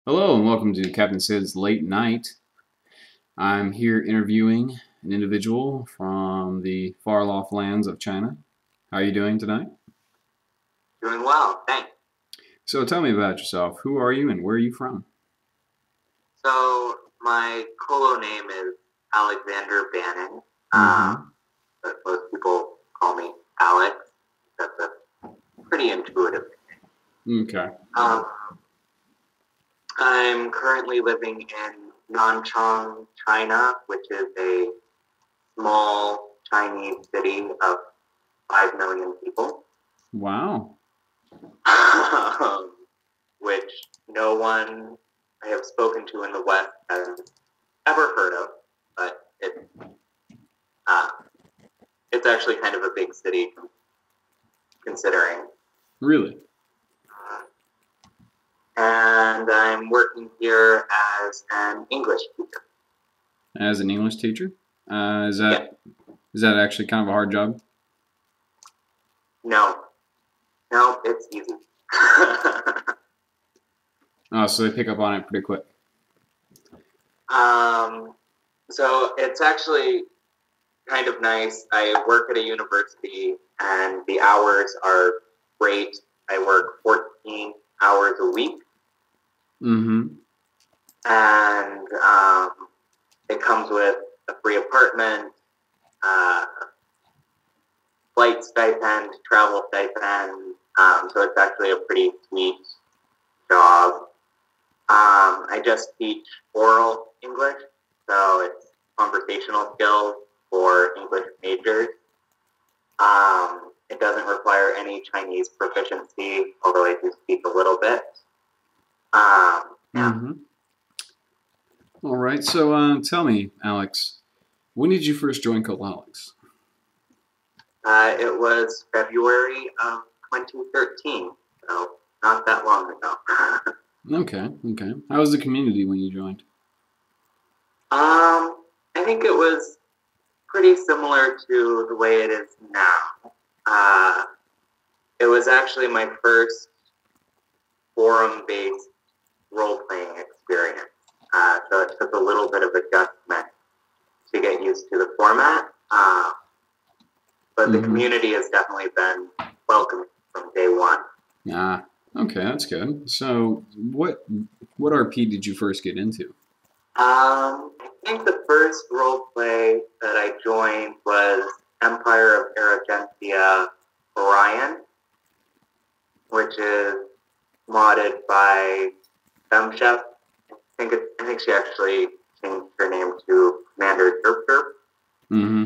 Hello and welcome to Captain Sid's Late Night. I'm here interviewing an individual from the far-off lands of China. How are you doing tonight? Doing well, thanks. So tell me about yourself. Who are you and where are you from? So my Colo name is Alexander Bannon, Mm-hmm. but most people call me Alex. That's a pretty intuitive name. Okay. I'm currently living in Nanchang, China, which is a small Chinese city of 5 million people. Wow. Which no one I have spoken to in the West has ever heard of, but it's actually kind of a big city considering. Really? And I'm working here as an English teacher. As an English teacher? Is Yeah. that actually kind of a hard job? No, it's easy. Oh, so they pick up on it pretty quick. So it's actually kind of nice. I work at a university and the hours are great. I work 14 hours a week. Mm-hmm. And it comes with a free apartment, flight stipend, travel stipend. So it's actually a pretty sweet job. I just teach oral English, so it's conversational skills for English majors. It doesn't require any Chinese proficiency, although I do speak a little bit. Yeah. Mm-hmm. All right. So tell me, Alex, when did you first join Coloholics? It was February of 2013, so not that long ago. Okay. How was the community when you joined? I think it was pretty similar to the way it is now. It was actually my first forum-based role-playing experience, so it took a little bit of adjustment to get used to the format, but the community has definitely been welcoming from day one. Ah, okay, that's good. So what RP did you first get into? I think the first roleplay that I joined was Empire of Aragentia Orion, which is modded by Chef. I think she actually changed her name to Commander Derp. Mm-hmm.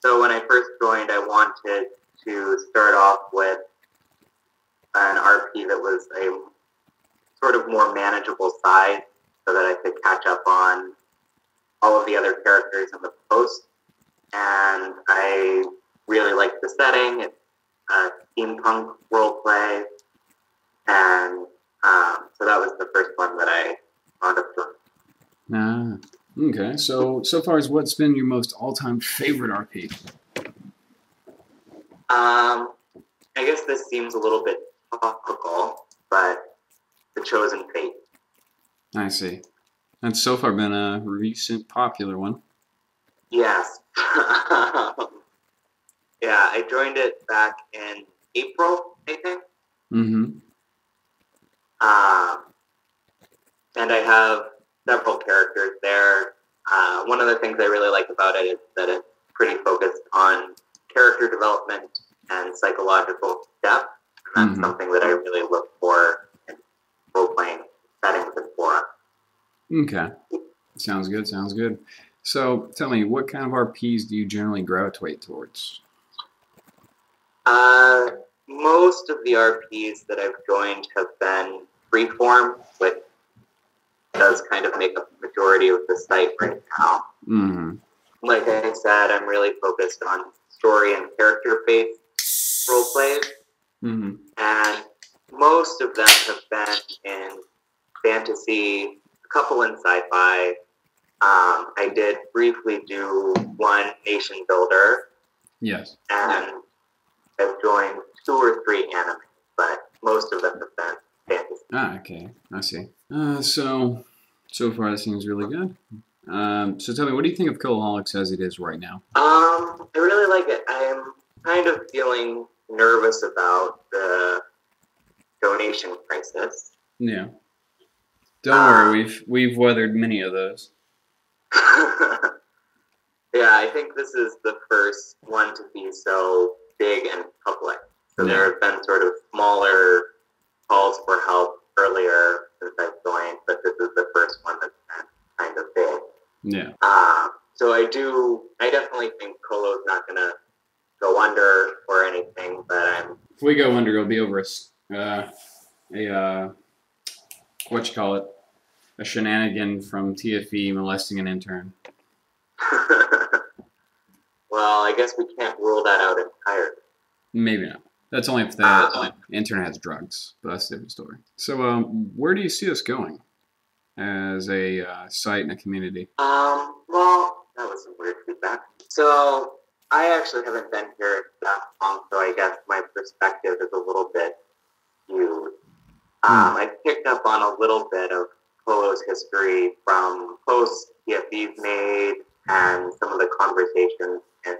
So when I first joined, I wanted to start off with an RP that was a sort of more manageable size so that I could catch up on all of the other characters in the post. And I really liked the setting. It's a steampunk roleplay. And so that was the first one that I wound up doing. Okay. So far as what's been your most all-time favorite RP? I guess this seems a little bit topical, but The Chosen Fate. I see. That's so far been a recent popular one. Yes. Yeah, I joined it back in April, I think. Mm-hmm. And I have several characters there. One of the things I really like about it is that it's pretty focused on character development and psychological depth. And that's something that I really look for in role-playing settings and forums. Okay. Sounds good. So tell me, what kind of RPs do you generally gravitate towards? Most of the RPs that I've joined have been freeform, which does kind of make up the majority of the site right now. Mm-hmm. Like I said, I'm really focused on story and character-based roleplays. Mm-hmm. And most of them have been in fantasy, a couple in sci-fi. I did briefly do one nation builder. Yes. And I've joined 2 or 3 anime, but most of them have been fantasy. Ah, okay. I see. So far that seems really good. So tell me, what do you think of Coloholics as it is right now? I really like it. I'm kind of feeling nervous about the donation crisis. Yeah. Don't worry, we've weathered many of those. Yeah, I think this is the first one to be so big and public. So there have been sort of smaller calls for help earlier since I've joined, but this is the first one that's been kind of big. Yeah. So I definitely think Colo's not going to go under or anything, but if we go under, it'll be over what you call it, a shenanigan from TFE molesting an intern. well, I guess we can't rule that out entirely. Maybe not. That's only if the intern has drugs, but that's a different story. So, where do you see us going as a site and a community? Well, that was some weird feedback. So, I actually haven't been here that long, so I guess my perspective is a little bit skewed. I picked up on a little bit of Colo's history from posts TFE's made and some of the conversations in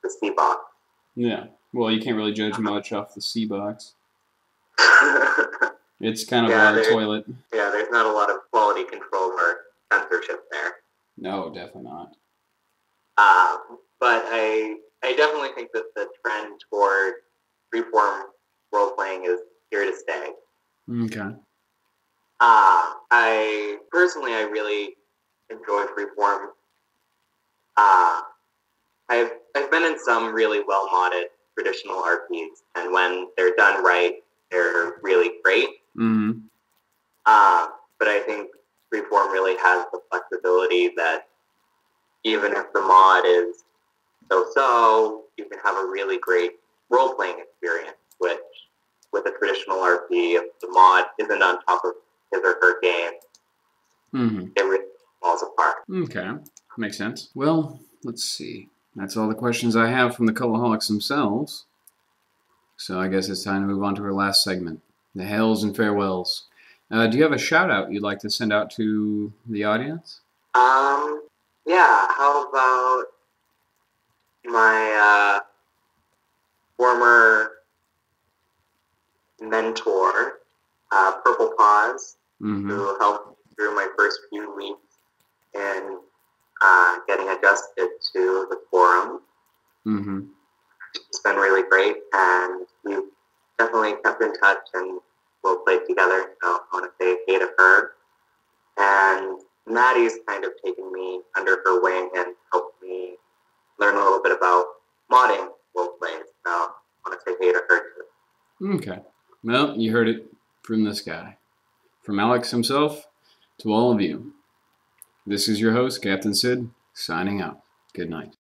the C box. Yeah. Well, you can't really judge much off the C box. It's kind of a toilet. Yeah, there's not a lot of quality control or censorship there. No, definitely not. But I definitely think that the trend toward freeform role-playing is here to stay. Okay. I really enjoy freeform. I've been in some really well-modded traditional RPs, and when they're done right, they're really great. Mm-hmm. But I think freeform really has the flexibility that even if the mod is so-so, you can have a really great role-playing experience, which with a traditional RP, if the mod isn't on top of his or her game, it really falls apart. Okay, makes sense. Well, let's see. That's all the questions I have from the Coloholics themselves. So I guess it's time to move on to our last segment, the hails and farewells. Do you have a shout-out you'd like to send out to the audience? Yeah, how about my former mentor, Purple Paws, who helped me through my first few weeks in getting adjusted to the forum. It's been really great, and we've definitely kept in touch and we'll play together. So I want to say hey to her. And Maddie's kind of taken me under her wing and helped me learn a little bit about modding roleplays. So I want to say hey to her too. Okay. Well, you heard it from this guy. From Alex himself to all of you. This is your host, Captain Sid, signing out. Good night.